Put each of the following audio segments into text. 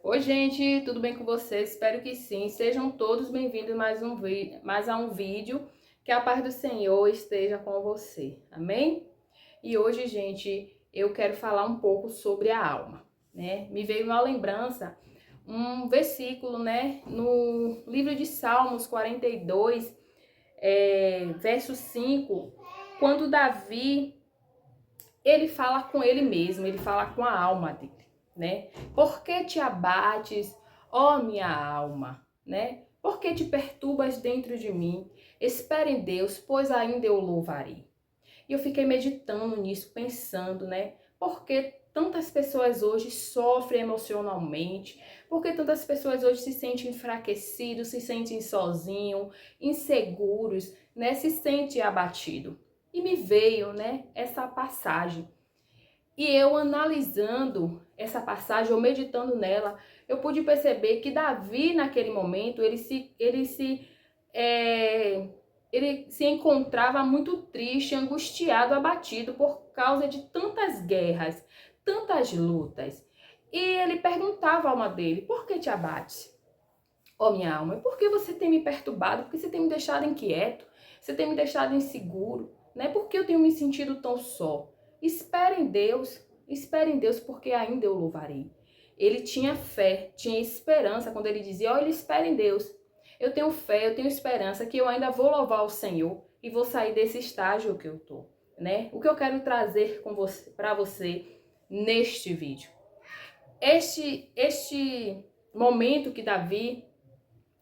Oi, gente, tudo bem com vocês? Espero que sim. Sejam todos bem-vindos mais a um vídeo. Que a paz do Senhor esteja com você. Amém? E hoje, gente, eu quero falar um pouco sobre a alma, né? Me veio uma lembrança, um versículo, né? No livro de Salmos 42, verso 5, quando Davi, ele fala com ele mesmo, ele fala com a alma dele, né? Por que te abates, ó minha alma, né? Por que te perturbas dentro de mim? Espere em Deus, pois ainda eu louvarei. E eu fiquei meditando nisso, pensando, né? Por que tantas pessoas hoje sofrem emocionalmente? Por que tantas pessoas hoje se sentem enfraquecidos, se sentem sozinhos, inseguros, né? Se sentem abatidos. E me veio, né, essa passagem. E eu analisando essa passagem, ou meditando nela, eu pude perceber que Davi, naquele momento, é, ele se encontrava muito triste, angustiado, abatido por causa de tantas guerras, tantas lutas. E ele perguntava à alma dele: por que te abates, ó minha alma? Por que você tem me perturbado? Por que você tem me deixado inquieto? Você tem me deixado inseguro? Né? Por que eu tenho me sentido tão só? Espere em Deus, porque ainda eu louvarei. Ele tinha fé, tinha esperança quando ele dizia: olha, espere em Deus. Eu tenho fé, eu tenho esperança que eu ainda vou louvar o Senhor e vou sair desse estágio que eu tô, né? O que eu quero trazer com você, para você neste vídeo. Este momento que Davi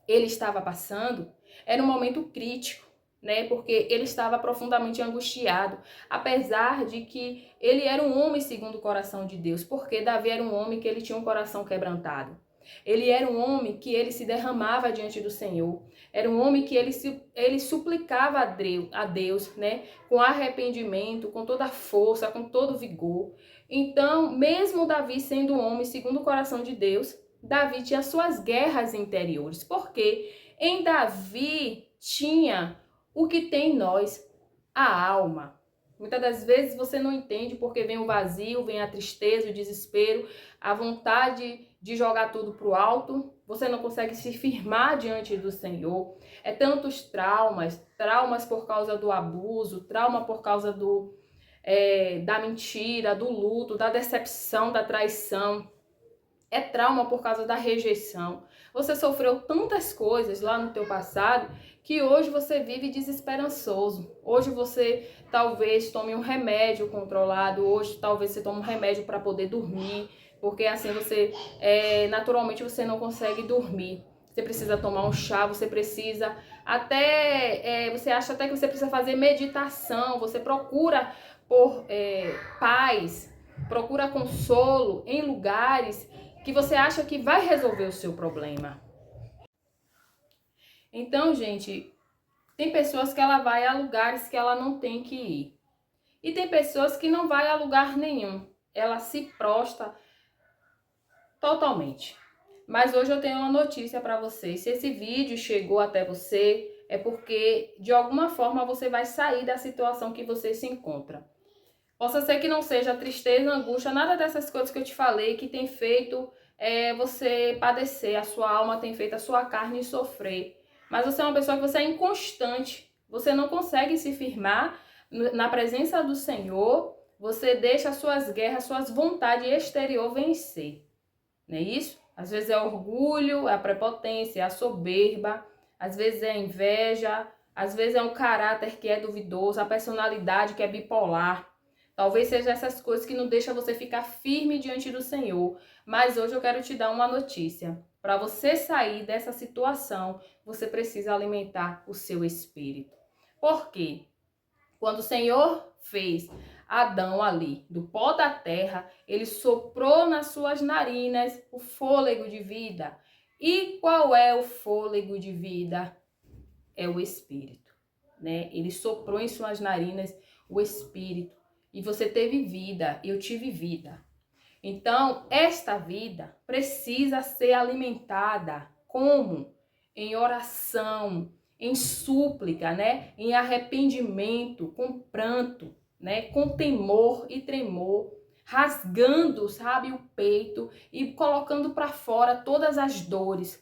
ele estava passando era um momento crítico, né? Porque ele estava profundamente angustiado, apesar de que ele era um homem segundo o coração de Deus, porque Davi era um homem que ele tinha um coração quebrantado. Ele era um homem que ele se derramava diante do Senhor. Era um homem que ele suplicava a Deus, né? Com arrependimento, com toda a força, com todo o vigor. Então, mesmo Davi sendo um homem segundo o coração de Deus, Davi tinha suas guerras interiores, porque em Davi tinha o que tem em nós, a alma. Muitas das vezes você não entende porque vem o vazio, vem a tristeza, o desespero, a vontade de jogar tudo para o alto. Você não consegue se firmar diante do Senhor. É tantos traumas, traumas por causa do abuso, trauma por causa da mentira, do luto, da decepção, da traição. É trauma por causa da rejeição. Você sofreu tantas coisas lá no teu passado que hoje você vive desesperançoso. Hoje você talvez tome um remédio controlado, hoje talvez você tome um remédio para poder dormir, porque assim naturalmente você não consegue dormir. Você precisa tomar um chá, você precisa você acha até que você precisa fazer meditação, você procura por paz, procura consolo em lugares que você acha que vai resolver o seu problema. Então, gente, tem pessoas que ela vai a lugares que ela não tem que ir. E tem pessoas que não vai a lugar nenhum. Ela se prostra totalmente. Mas hoje eu tenho uma notícia para você. Se esse vídeo chegou até você, é porque de alguma forma você vai sair da situação que você se encontra. Possa ser que não seja tristeza, angústia, nada dessas coisas que eu te falei que tem feito você padecer, a sua alma tem feito a sua carne sofrer. Mas você é uma pessoa que você é inconstante, você não consegue se firmar na presença do Senhor, você deixa as suas guerras, suas vontades exterior vencer, não é isso? Às vezes é orgulho, é a prepotência, é a soberba, às vezes é a inveja, às vezes é um caráter que é duvidoso, a personalidade que é bipolar. Talvez seja essas coisas que não deixam você ficar firme diante do Senhor. Mas hoje eu quero te dar uma notícia. Para você sair dessa situação, você precisa alimentar o seu espírito. Por quê? Quando o Senhor fez Adão ali, do pó da terra, ele soprou nas suas narinas o fôlego de vida. E qual é o fôlego de vida? É o Espírito, né? Ele soprou em suas narinas o Espírito. E você teve vida, eu tive vida. Então, esta vida precisa ser alimentada como? Em oração, em súplica, né? Em arrependimento, com pranto, né? Com temor e tremor. rasgando, sabe, o peito e colocando para fora todas as dores,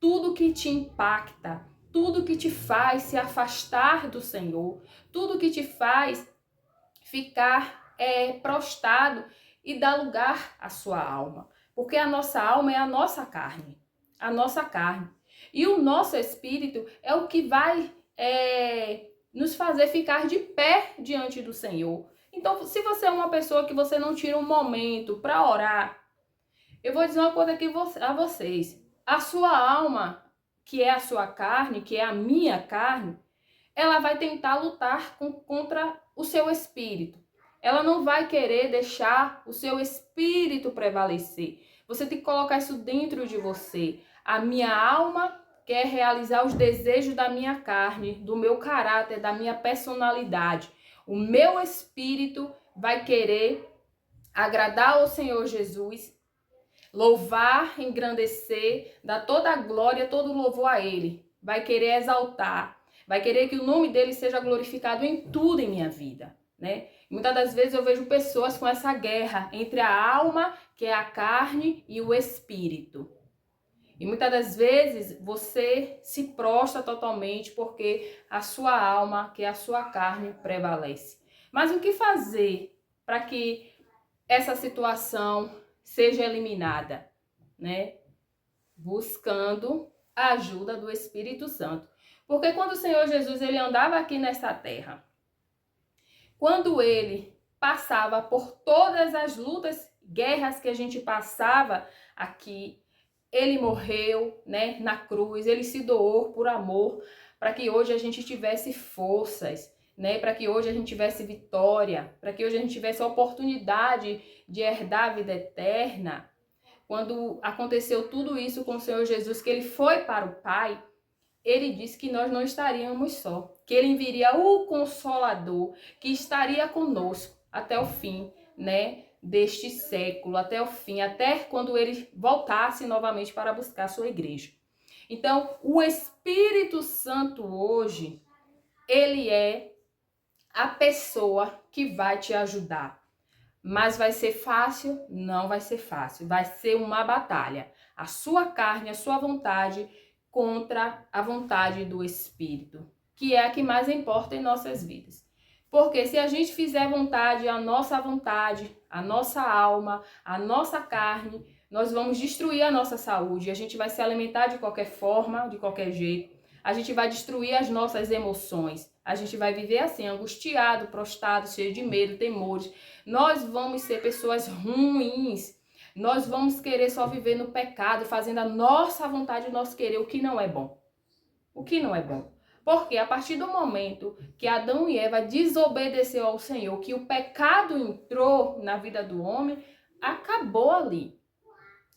tudo que te impacta, tudo que te faz se afastar do Senhor, tudo que te faz ficar prostrado e dar lugar à sua alma. Porque a nossa alma é a nossa carne. A nossa carne. E o nosso espírito é o que vai nos fazer ficar de pé diante do Senhor. Então, se você é uma pessoa que você não tira um momento para orar, eu vou dizer uma coisa aqui a vocês. A sua alma, que é a sua carne, que é a minha carne, ela vai tentar lutar contra o seu espírito. Ela não vai querer deixar o seu espírito prevalecer. Você tem que colocar isso dentro de você. A minha alma quer realizar os desejos da minha carne, do meu caráter, da minha personalidade. O meu espírito vai querer agradar ao Senhor Jesus, louvar, engrandecer, dar toda a glória, todo o louvor a Ele. Vai querer exaltar, vai querer que o nome dele seja glorificado em tudo em minha vida, né? Muitas das vezes eu vejo pessoas com essa guerra entre a alma, que é a carne, e o espírito. E muitas das vezes você se prostra totalmente porque a sua alma, que é a sua carne, prevalece. Mas o que fazer para que essa situação seja eliminada, né? Buscando a ajuda do Espírito Santo. Porque quando o Senhor Jesus ele andava aqui nesta terra, quando ele passava por todas as lutas, guerras que a gente passava aqui, ele morreu, né, na cruz, ele se doou por amor, para que hoje a gente tivesse forças, né, para que hoje a gente tivesse vitória, para que hoje a gente tivesse a oportunidade de herdar a vida eterna. Quando aconteceu tudo isso com o Senhor Jesus, que ele foi para o Pai, ele disse que nós não estaríamos só, que ele enviaria o Consolador, que estaria conosco até o fim, né, deste século, até o fim, até quando ele voltasse novamente para buscar a sua igreja. Então, o Espírito Santo hoje, ele é a pessoa que vai te ajudar. Mas vai ser fácil? Não vai ser fácil. Vai ser uma batalha. A sua carne, a sua vontade contra a vontade do Espírito, que é a que mais importa em nossas vidas. Porque se a gente fizer vontade, a nossa alma, a nossa carne, nós vamos destruir a nossa saúde. A gente vai se alimentar de qualquer forma, de qualquer jeito. A gente vai destruir as nossas emoções. A gente vai viver assim, angustiado, prostrado, cheio de medo, temores. Nós vamos ser pessoas ruins. Nós vamos querer só viver no pecado, fazendo a nossa vontade, o nosso querer, o que não é bom. O que não é bom. Porque a partir do momento que Adão e Eva desobedeceu ao Senhor, que o pecado entrou na vida do homem, acabou ali.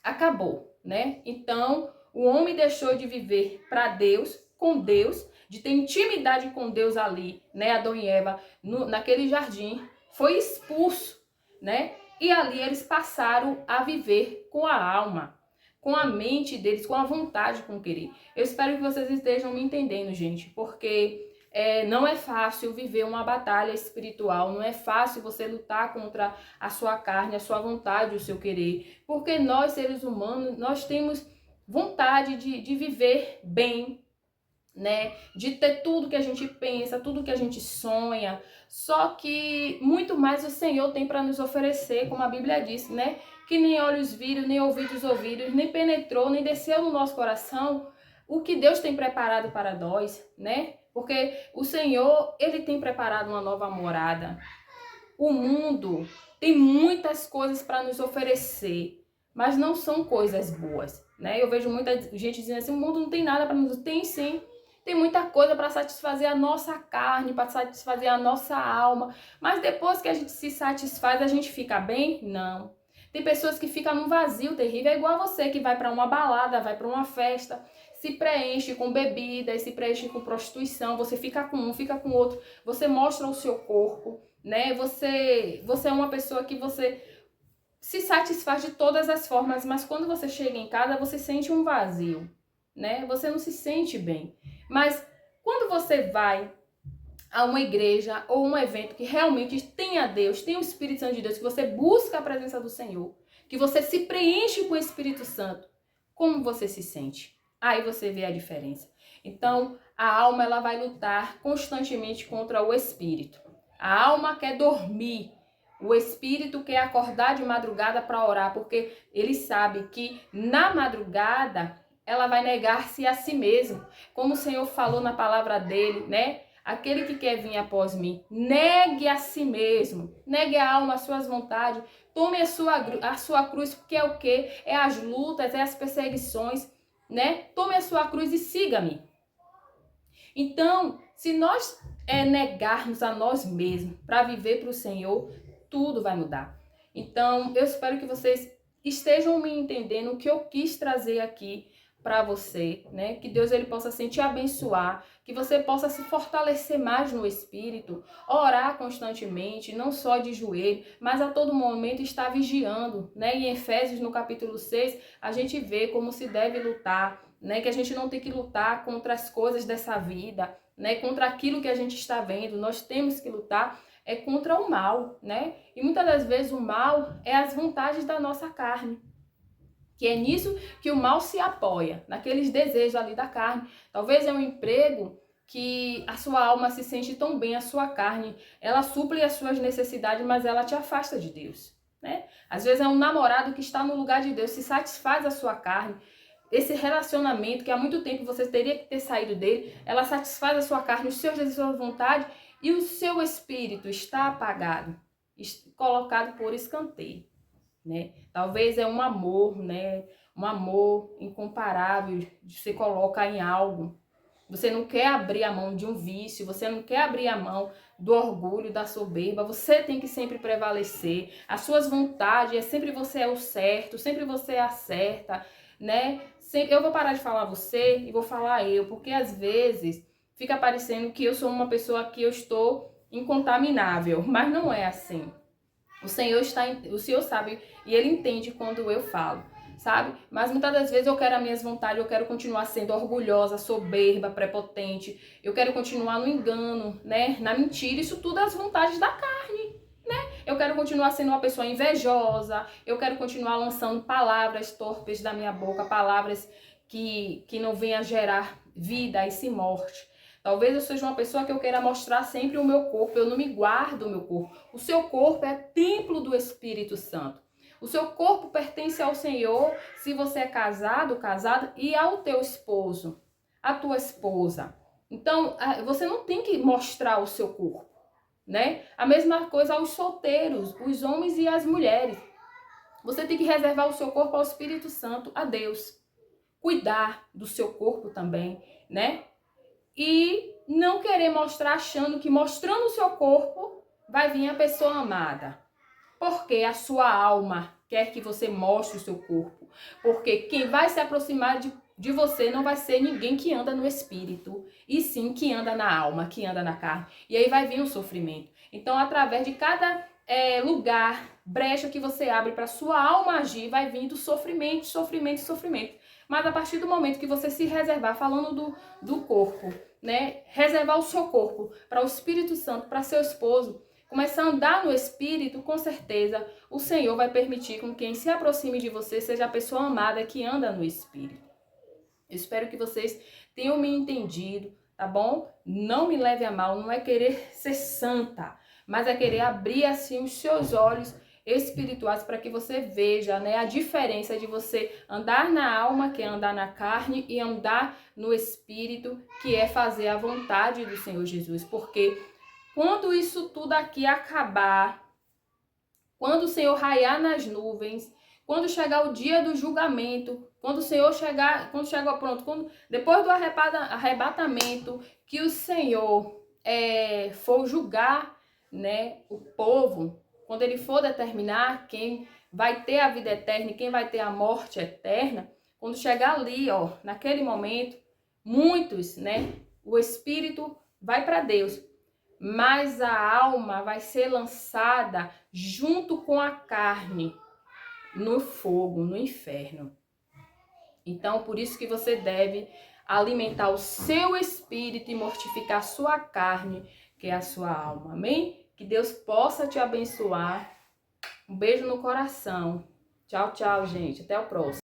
Acabou, né? Então, o homem deixou de viver para Deus, com Deus, de ter intimidade com Deus ali, né? Adão e Eva, naquele jardim, foi expulso, né? E ali eles passaram a viver com a alma, com a mente deles, com a vontade, com o querer. Eu espero que vocês estejam me entendendo, gente, porque não é fácil viver uma batalha espiritual, não é fácil você lutar contra a sua carne, a sua vontade, o seu querer, porque nós, seres humanos, nós temos vontade de viver bem, né? De ter tudo que a gente pensa, tudo que a gente sonha, só que muito mais o Senhor tem para nos oferecer, como a Bíblia diz, né? Que nem olhos viram, nem ouvidos ouviram, nem penetrou, nem desceu no nosso coração o que Deus tem preparado para nós, né? Porque o Senhor, ele tem preparado uma nova morada. O mundo tem muitas coisas para nos oferecer, mas não são coisas boas, né? Eu vejo muita gente dizendo assim, o mundo não tem nada para nos... Tem sim. Tem muita coisa para satisfazer a nossa carne, para satisfazer a nossa alma. Mas depois que a gente se satisfaz, a gente fica bem? Não. Tem pessoas que ficam num vazio terrível. É igual a você que vai para uma balada, vai para uma festa, se preenche com bebidas, se preenche com prostituição. Você fica com um, fica com outro. Você mostra o seu corpo, né? Você é uma pessoa que você se satisfaz de todas as formas. Mas quando você chega em casa, você sente um vazio, né? Você não se sente bem. Mas quando você vai a uma igreja ou um evento que realmente tenha Deus, tenha o Espírito Santo de Deus, que você busca a presença do Senhor, que você se preenche com o Espírito Santo, como você se sente? Aí você vê a diferença. Então, a alma ela vai lutar constantemente contra o espírito. A alma quer dormir. O espírito quer acordar de madrugada para orar, porque ele sabe que na madrugada ela vai negar-se a si mesmo. Como o Senhor falou na palavra dele, né? Aquele que quer vir após mim, negue a si mesmo, negue a alma, as suas vontades, tome a sua cruz, porque é o quê? É as lutas, é as perseguições, né? Tome a sua cruz e siga-me. Então, se nós negarmos a nós mesmos para viver para o Senhor, tudo vai mudar. Então, eu espero que vocês estejam me entendendo o que eu quis trazer aqui para você, né? Que Deus ele possa assim te abençoar, que você possa se fortalecer mais no espírito, orar constantemente, não só de joelho, mas a todo momento estar vigiando, né? Em Efésios no capítulo 6, a gente vê como se deve lutar, né? Que a gente não tem que lutar contra as coisas dessa vida, né? Contra aquilo que a gente está vendo. Nós temos que lutar contra o mal, né? E muitas das vezes o mal é as vontades da nossa carne. Que é nisso que o mal se apoia, naqueles desejos ali da carne. Talvez é um emprego que a sua alma se sente tão bem, a sua carne, ela suple as suas necessidades, mas ela te afasta de Deus, né? Às vezes é um namorado que está no lugar de Deus, se satisfaz a sua carne. Esse relacionamento que há muito tempo você teria que ter saído dele, ela satisfaz a sua carne, os seus desejos, a sua vontade, e o seu espírito está apagado, colocado por escanteio, né? Talvez é um amor, né? Um amor incomparável, você coloca em algo. Você não quer abrir a mão de um vício, você não quer abrir a mão do orgulho, da soberba, você tem que sempre prevalecer. As suas vontades, sempre você é o certo, sempre você acerta, né? Eu vou parar de falar você e vou falar eu, porque às vezes fica parecendo que eu sou uma pessoa que eu estou incontaminável, mas não é assim. O Senhor sabe e Ele entende quando eu falo, sabe? Mas muitas das vezes eu quero as minhas vontades, eu quero continuar sendo orgulhosa, soberba, prepotente, eu quero continuar no engano, né? Na mentira, isso tudo é as vontades da carne, né? Eu quero continuar sendo uma pessoa invejosa, eu quero continuar lançando palavras torpes da minha boca, palavras que não venham a gerar vida e sim morte. Talvez eu seja uma pessoa que eu queira mostrar sempre o meu corpo, eu não me guardo o meu corpo. O seu corpo é templo do Espírito Santo. O seu corpo pertence ao Senhor se você é casado, casada, e ao teu esposo, a tua esposa. Então, você não tem que mostrar o seu corpo, né? A mesma coisa aos solteiros, os homens e as mulheres. Você tem que reservar o seu corpo ao Espírito Santo, a Deus. Cuidar do seu corpo também, né? E não querer mostrar achando que mostrando o seu corpo vai vir a pessoa amada. Porque a sua alma quer que você mostre o seu corpo. Porque quem vai se aproximar de você não vai ser ninguém que anda no espírito, e sim que anda na alma, que anda na carne. E aí vai vir o sofrimento. Então, através de cada lugar, brecha que você abre para sua alma agir, vai vindo sofrimento, sofrimento, sofrimento. Mas a partir do momento que você se reservar, falando do corpo, né? Reservar o seu corpo para o Espírito Santo, para seu esposo, começar a andar no Espírito, com certeza o Senhor vai permitir com que quem se aproxime de você seja a pessoa amada que anda no Espírito. Eu espero que vocês tenham me entendido, tá bom? Não me leve a mal, não é querer ser santa, mas é querer abrir assim os seus olhos espirituais para que você veja, né, a diferença de você andar na alma, que é andar na carne, e andar no espírito, que é fazer a vontade do Senhor Jesus. Porque quando isso tudo aqui acabar, quando o Senhor raiar nas nuvens, quando chegar o dia do julgamento, quando o Senhor chegar, depois do arrebatamento, que o Senhor for julgar, né, o povo, quando ele for determinar quem vai ter a vida eterna e quem vai ter a morte eterna, quando chegar ali, ó, naquele momento, muitos, né, o espírito vai para Deus, mas a alma vai ser lançada junto com a carne no fogo, no inferno. Então, por isso que você deve alimentar o seu espírito e mortificar a sua carne, que é a sua alma. Amém? Que Deus possa te abençoar. Um beijo no coração. Tchau, tchau, gente. Até o próximo.